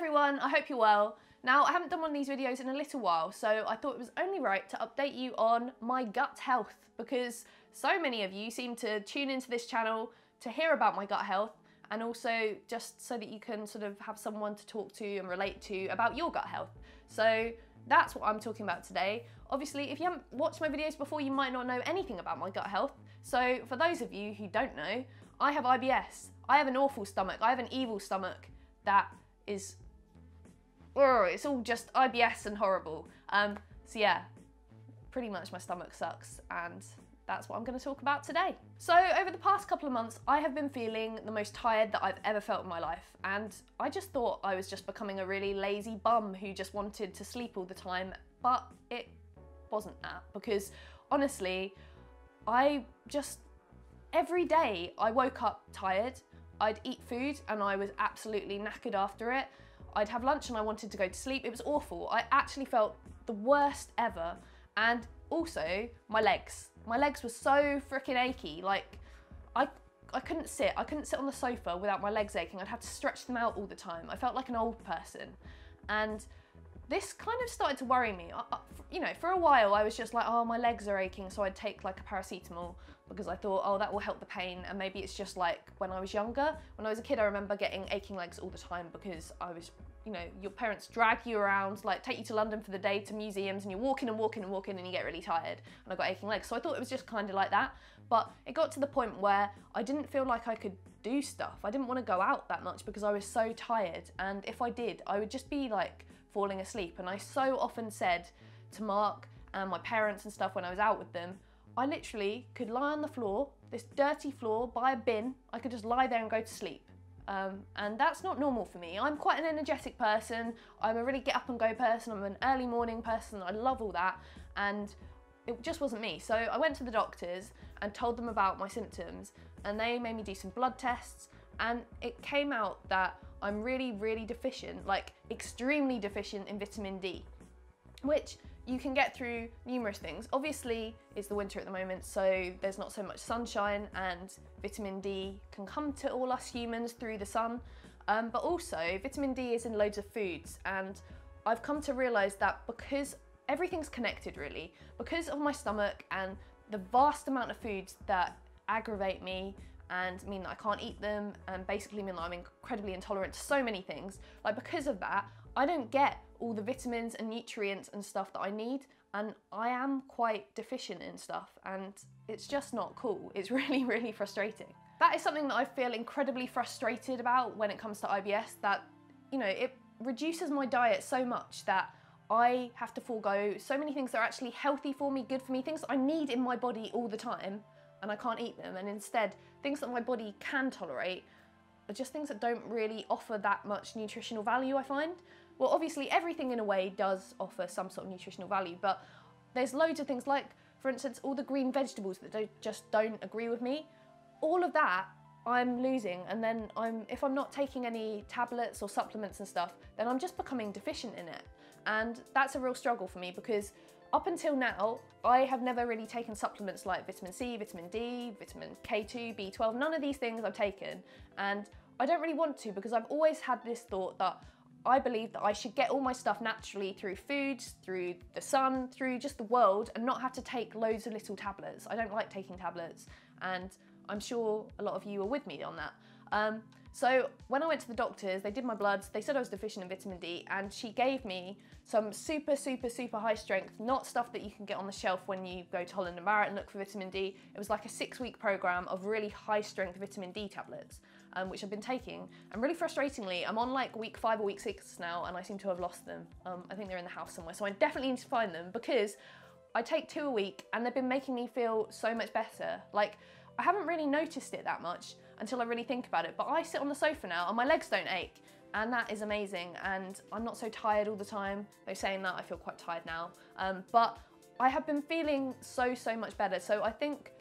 everyone, I hope you're well. Now, I haven't done one of these videos in a little while, so I thought it was only right to update you on my gut health, because so many of you seem to tune into this channel to hear about my gut health, and also just so that you can sort of have someone to talk to and relate to about your gut health. So that's what I'm talking about today. Obviously, if you haven't watched my videos before, you might not know anything about my gut health. So for those of you who don't know, I have IBS. I have an awful stomach. I have an evil stomach that is, it's all just IBS and horrible. So yeah, pretty much my stomach sucks, and that's what I'm going to talk about today. So over the past couple of months, I have been feeling the most tired that I've ever felt in my life, and I just thought I was just becoming a really lazy bum who just wanted to sleep all the time, but it wasn't that, because honestly, every day I woke up tired. I'd eat food and I was absolutely knackered after it. I'd have lunch and I wanted to go to sleep. It was awful. I actually felt the worst ever. And also my legs. My legs were so freaking achy. Like I couldn't sit. I couldn't sit on the sofa without my legs aching. I'd have to stretch them out all the time. I felt like an old person. And this kind of started to worry me. You know, for a while I was just like, oh, my legs are aching, so I'd take like a paracetamol because I thought, oh, that will help the pain, and maybe it's just like when I was younger. When I was a kid, I remember getting aching legs all the time because I was, you know, your parents drag you around, like take you to London for the day to museums, and you're walking and walking and walking and you get really tired, and I got aching legs. So I thought it was just kind of like that, but it got to the point where I didn't feel like I could do stuff. I didn't want to go out that much because I was so tired, and if I did, I would just be like falling asleep. And I so often said to Mark and my parents and stuff when I was out with them, I literally could lie on the floor, this dirty floor by a bin, I could just lie there and go to sleep. And that's not normal for me. I'm quite an energetic person, I'm a really get up and go person, I'm an early morning person, I love all that, and it just wasn't me. So I went to the doctors and told them about my symptoms, and they made me do some blood tests, and it came out that I'm really, really deficient, like extremely deficient in vitamin D, which you can get through numerous things. Obviously, it's the winter at the moment, so there's not so much sunshine, and vitamin D can come to all us humans through the sun. But also, vitamin D is in loads of foods, and I've come to realise that because everything's connected really, because of my stomach and the vast amount of foods that aggravate me and mean that I can't eat them, and basically mean that I'm incredibly intolerant to so many things, like because of that, I don't get all the vitamins and nutrients and stuff that I need, and I am quite deficient in stuff, and it's just not cool. It's really, really frustrating. That is something that I feel incredibly frustrated about when it comes to IBS, that, you know, it reduces my diet so much that I have to forego so many things that are actually healthy for me, good for me, things that I need in my body all the time, and I can't eat them, and instead things that my body can tolerate are just things that don't really offer that much nutritional value, I find. Well, obviously everything in a way does offer some sort of nutritional value, but there's loads of things like, for instance, all the green vegetables that just don't agree with me. All of that I'm losing, and then if I'm not taking any tablets or supplements and stuff, then I'm just becoming deficient in it. And that's a real struggle for me, because up until now, I have never really taken supplements like vitamin C, vitamin D, vitamin K2, B12, none of these things I've taken. And I don't really want to, because I've always had this thought that I believe that I should get all my stuff naturally through foods, through the sun, through just the world, and not have to take loads of little tablets. I don't like taking tablets, and I'm sure a lot of you are with me on that. So when I went to the doctors, they did my bloods, they said I was deficient in vitamin D, and she gave me some super, super, super high strength, not stuff that you can get on the shelf when you go to Holland and Barrett and look for vitamin D. It was like a 6-week program of really high strength vitamin D tablets, which I've been taking. And really frustratingly, I'm on like week 5 or week 6 now, and I seem to have lost them. I think they're in the house somewhere, so I definitely need to find them, because I take 2 a week and they've been making me feel so much better. Like, I haven't really noticed it that much until I really think about it, but I sit on the sofa now and my legs don't ache, and that is amazing, and I'm not so tired all the time. Though saying that, I feel quite tired now, but I have been feeling so much better. So I think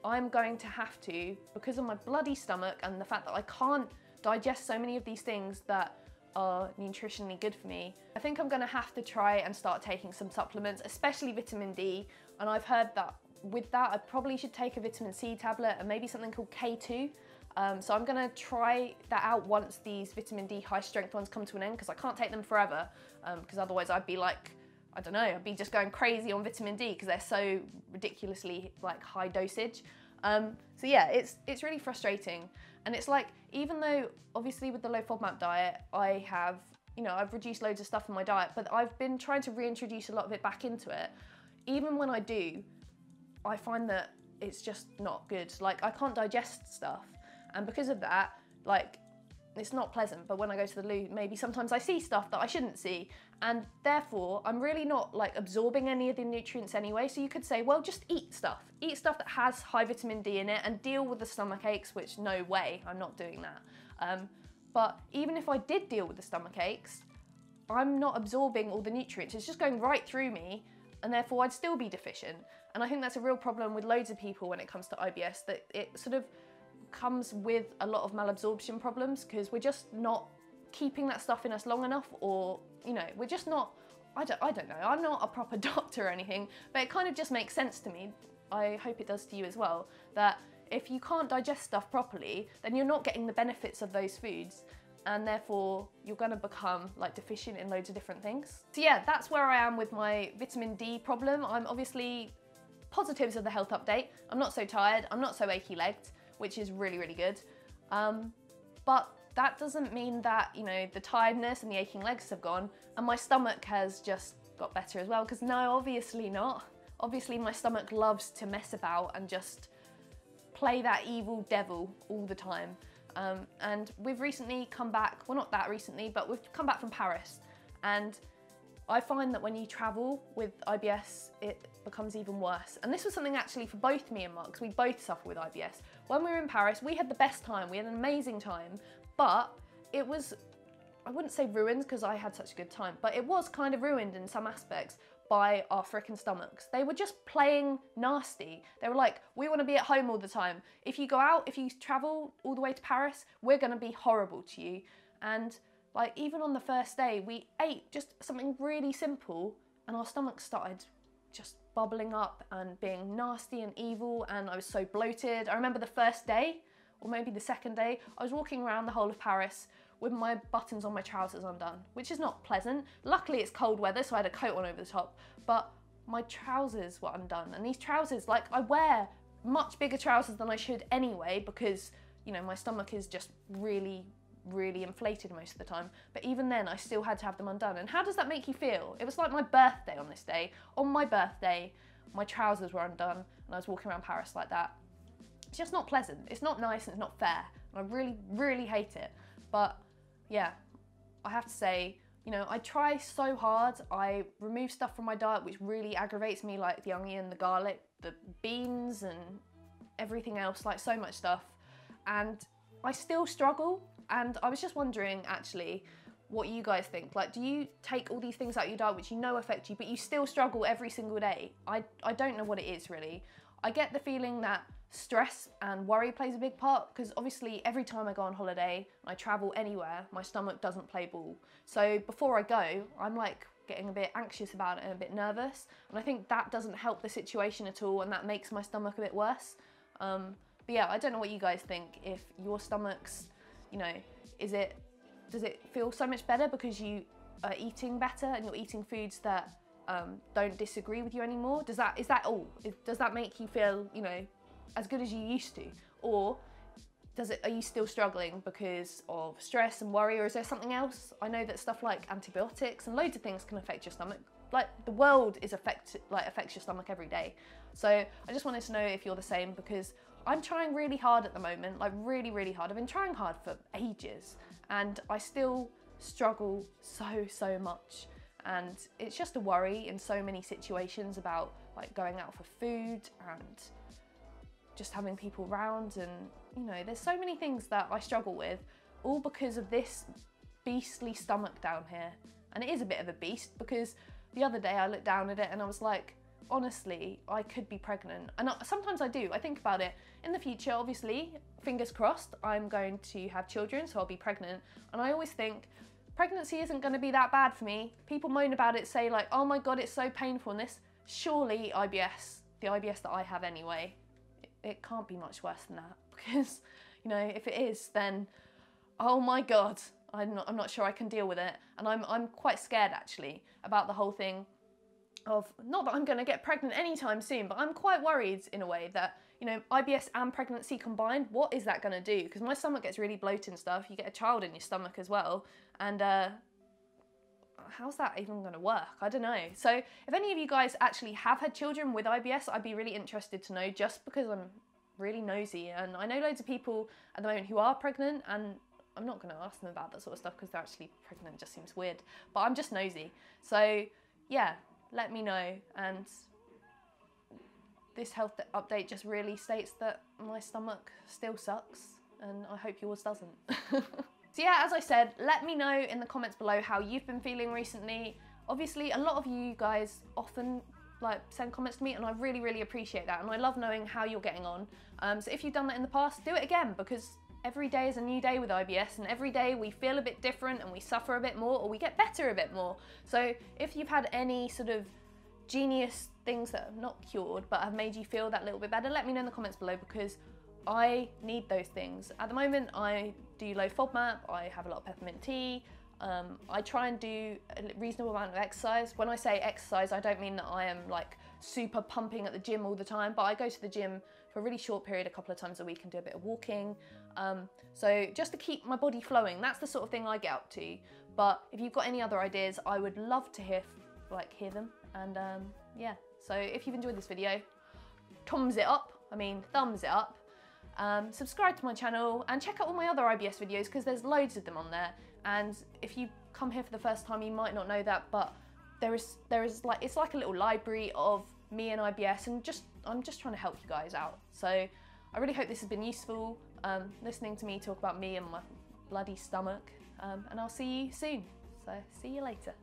I'm going to have to, because of my bloody stomach and the fact that I can't digest so many of these things that are nutritionally good for me, I think I'm going to have to try and start taking some supplements, especially vitamin D. And I've heard that with that I probably should take a vitamin C tablet and maybe something called K2, So I'm gonna try that out once these vitamin D high strength ones come to an end, because I can't take them forever, because otherwise I'd be like, I don't know, I'd be just going crazy on vitamin D because they're so ridiculously like high dosage. So yeah, it's really frustrating. And it's like, even though obviously with the low FODMAP diet, I have, you know, I've reduced loads of stuff in my diet, but I've been trying to reintroduce a lot of it back into it. Even when I do, I find that it's just not good. Like, I can't digest stuff. And because of that, like, it's not pleasant. But when I go to the loo, maybe sometimes I see stuff that I shouldn't see. And therefore, I'm really not like absorbing any of the nutrients anyway. So you could say, well, just eat stuff. Eat stuff that has high vitamin D in it and deal with the stomach aches, which no way, I'm not doing that. But even if I did deal with the stomach aches, I'm not absorbing all the nutrients. It's just going right through me, and therefore I'd still be deficient. And I think that's a real problem with loads of people when it comes to IBS, that it sort of comes with a lot of malabsorption problems, because we're just not keeping that stuff in us long enough, or, you know, we're just not, I don't know, I'm not a proper doctor or anything, but it kind of just makes sense to me. I hope it does to you as well, that if you can't digest stuff properly, then you're not getting the benefits of those foods, and therefore you're going to become like deficient in loads of different things. So yeah, that's where I am with my vitamin D problem. I'm obviously positives of the health update. I'm not so tired, I'm not so achy legged, which is really, really good. But that doesn't mean that, you know, the tiredness and the aching legs have gone and my stomach has just got better as well, because no, obviously not. Obviously my stomach loves to mess about and just play that evil devil all the time. And we've recently come back, well, not that recently, but we've come back from Paris, and I find that when you travel with IBS, it becomes even worse. And this was something actually for both me and Mark, because we both suffer with IBS. When we were in Paris, we had the best time, we had an amazing time, but it was, I wouldn't say ruined because I had such a good time, but it was kind of ruined in some aspects by our frickin' stomachs. They were just playing nasty. They were like, we want to be at home all the time. If you go out, if you travel all the way to Paris, we're going to be horrible to you. And like, even on the first day, we ate just something really simple and our stomachs started just bubbling up and being nasty and evil, and I was so bloated. I remember the first day, or maybe the second day, I was walking around the whole of Paris with my buttons on my trousers undone, which is not pleasant. Luckily it's cold weather, so I had a coat on over the top, but my trousers were undone. And these trousers, like, I wear much bigger trousers than I should anyway, because, you know, my stomach is just really, really inflated most of the time. But even then, I still had to have them undone. And how does that make you feel? It was like my birthday on this day. On my birthday, my trousers were undone, and I was walking around Paris like that. It's just not pleasant. It's not nice, and it's not fair. And I really, really hate it. But yeah, I have to say, you know, I try so hard. I remove stuff from my diet which really aggravates me, like the onion, the garlic, the beans, and everything else, like so much stuff. And I still struggle. And I was just wondering, actually, what you guys think. Like, do you take all these things out of your diet which you know affect you, but you still struggle every single day? I don't know what it is, really. I get the feeling that stress and worry plays a big part, because obviously every time I go on holiday, I travel anywhere, my stomach doesn't play ball. So before I go, I'm like getting a bit anxious about it and a bit nervous. And I think that doesn't help the situation at all, and that makes my stomach a bit worse. But yeah, I don't know what you guys think. If your stomach's, you know, does it feel so much better because you are eating better and you're eating foods that don't disagree with you anymore? Does that make you feel, you know, as good as you used to? Or are you still struggling because of stress and worry, or is there something else? I know that stuff like antibiotics and loads of things can affect your stomach. Like, the world affects your stomach every day. So I just wanted to know if you're the same, because I'm trying really hard at the moment, like really, really hard. I've been trying hard for ages, and I still struggle so much. And it's just a worry in so many situations about like going out for food and just having people around, and you know, there's so many things that I struggle with, all because of this beastly stomach down here. And it is a bit of a beast, because the other day I looked down at it and I was like, honestly, I could be pregnant. And sometimes I do, I think about it. In the future, obviously, fingers crossed, I'm going to have children, so I'll be pregnant. And I always think, pregnancy isn't going to be that bad for me. People moan about it, say like, oh my God, it's so painful, and this. Surely IBS, the IBS that I have anyway, it can't be much worse than that, because, You know, if it is, then oh my God, I'm not sure I can deal with it. And I'm quite scared actually about the whole thing of, not that I'm going to get pregnant anytime soon, but I'm quite worried in a way that, you know, IBS and pregnancy combined, what is that going to do? Because my stomach gets really bloated and stuff. You get a child in your stomach as well. And how's that even going to work? I don't know. So if any of you guys actually have had children with IBS, I'd be really interested to know, just because I'm really nosy. And I know loads of people at the moment who are pregnant, and I'm not going to ask them about that sort of stuff because they're actually pregnant. It just seems weird. But I'm just nosy. So yeah, let me know. And this health update just really states that my stomach still sucks, and I hope yours doesn't. So yeah, as I said, let me know in the comments below how you've been feeling recently. Obviously, a lot of you guys often send comments to me, and I really, really appreciate that. And I love knowing how you're getting on. So if you've done that in the past, do it again, because every day is a new day with IBS, and every day we feel a bit different and we suffer a bit more, or we get better a bit more. So if you've had any sort of genius things that have not cured but have made you feel that little bit better, let me know in the comments below, because I need those things. At the moment, I do low FODMAP, I have a lot of peppermint tea, I try and do a reasonable amount of exercise. When I say exercise, I don't mean that I am like super pumping at the gym all the time, but I go to the gym for a really short period, a couple of times a week, and do a bit of walking. So just to keep my body flowing, that's the sort of thing I get up to. But if you've got any other ideas, I would love to hear them. And yeah, so if you've enjoyed this video, thumbs it up, subscribe to my channel, and check out all my other IBS videos, because there's loads of them on there. And if you come here for the first time, you might not know that, but there is like, it's like a little library of me and IBS, and I'm just trying to help you guys out. So I really hope this has been useful, listening to me talk about me and my bloody stomach, and I'll see you soon. So see you later.